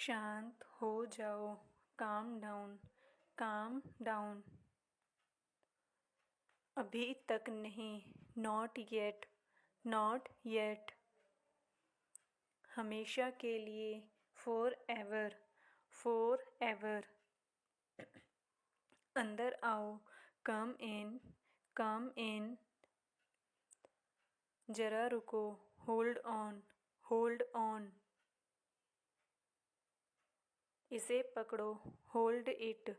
शांत हो जाओ, काम डाउन, काम डाउन। अभी तक नहीं, नॉट येट, नॉट येट। हमेशा के लिए, फॉर एवर, फॉर एवर। अंदर आओ, कम इन, कम इन। जरा रुको, होल्ड ऑन, होल्ड ऑन। इसे पकड़ो, होल्ड इट,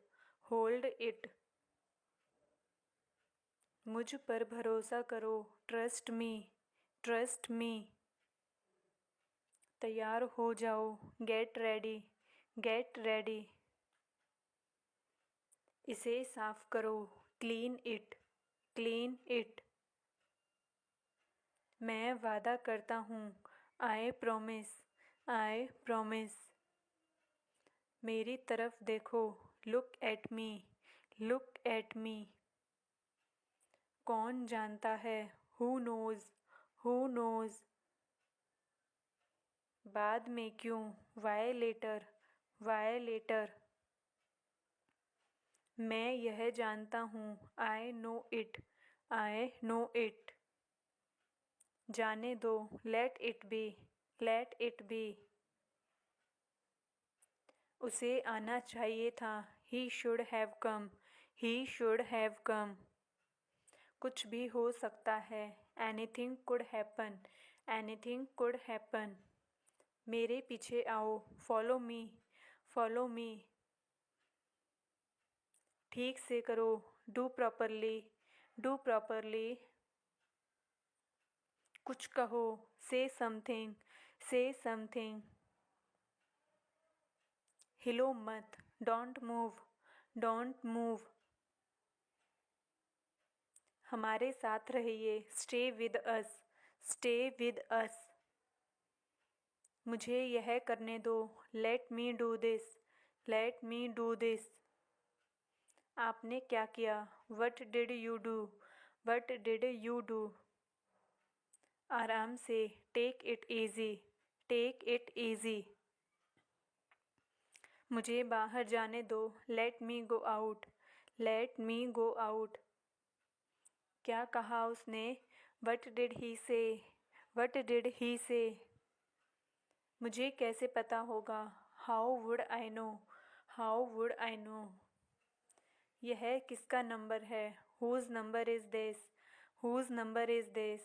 होल्ड इट। मुझ पर भरोसा करो, ट्रस्ट मी, ट्रस्ट मी। तैयार हो जाओ, गेट रेडी, गेट रेडी। इसे साफ करो, क्लीन इट, क्लीन इट। मैं वादा करता हूँ, आई प्रॉमिस, आई प्रॉमिस। मेरी तरफ देखो, look at me, look at me. कौन जानता है, हु नोज़, हु नोज़। बाद में क्यों, वाई लेटर, वाई लेटर। मैं यह जानता हूँ, I know it, I know it. जाने दो, let it be, let it be. उसे आना चाहिए था, he should have come, he should have come. कुछ भी हो सकता है, anything could happen, anything could happen. मेरे पीछे आओ, फॉलो मी, फॉलो मी। ठीक से करो, डू प्रॉपरली, डू प्रॉपरली। कुछ कहो, से समथिंग, से समथिंग। हिलो मत, डोंट मूव, डोंट मूव। हमारे साथ रहिए, stay with us, stay with us. मुझे यह करने दो, let me do this, let me do this. आपने क्या किया, what did you do, what did you do. आराम से, take it easy, take it easy. मुझे बाहर जाने दो, let me go out, let me go out. क्या कहा उसने, वट डिड ही से, वट डिड ही से। मुझे कैसे पता होगा, how would I know, how would I know. यह किसका नंबर है, whose number is this, whose number is this.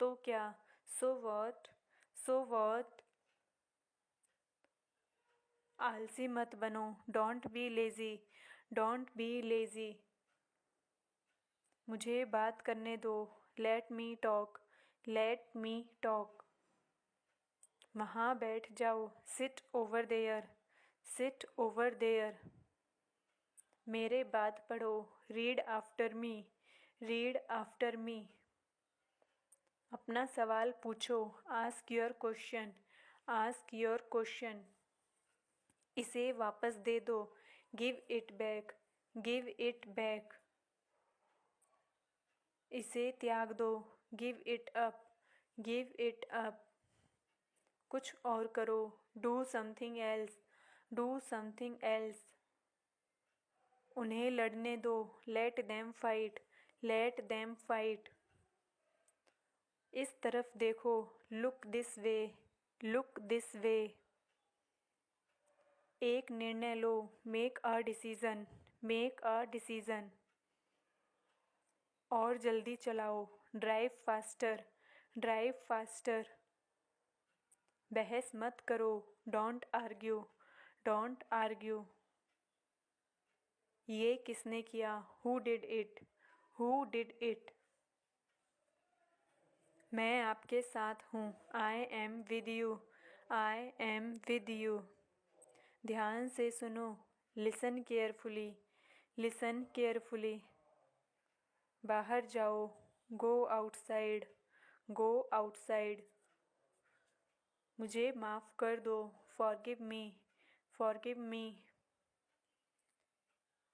तो क्या, सो वॉट, सो वॉट। आलसी मत बनो, don't be lazy, don't be lazy. मुझे बात करने दो, let me talk, let me talk. वहाँ बैठ जाओ, sit over there, sit over there. मेरे बाद पढ़ो, read after me, read after me. अपना सवाल पूछो, ask your question, ask your question. इसे वापस दे दो, give it back, give it back. इसे त्याग दो, give it up, give it up. कुछ और करो, do something else, do something else. उन्हें लड़ने दो, let them fight, let them fight. इस तरफ देखो, look this way, look this way. एक निर्णय लो, make a decision, make a decision. और जल्दी चलाओ, ड्राइव फास्टर, ड्राइव फास्टर। बहस मत करो, डोंट आर्ग्यू, डोंट आर्ग्यू। ये किसने किया, who did it, who did it. मैं आपके साथ हूँ, I am with you, I am with you. ध्यान से सुनो, लिसन केयरफुली, लिसन केयरफुली। बाहर जाओ, गो आउटसाइड, गो आउटसाइड। मुझे माफ़ कर दो, फॉरगिव मी, फॉरगिव मी।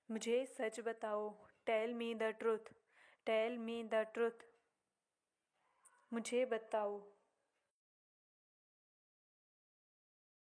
मुझे सच बताओ, tell me the truth, tell me the truth. मुझे बताओ,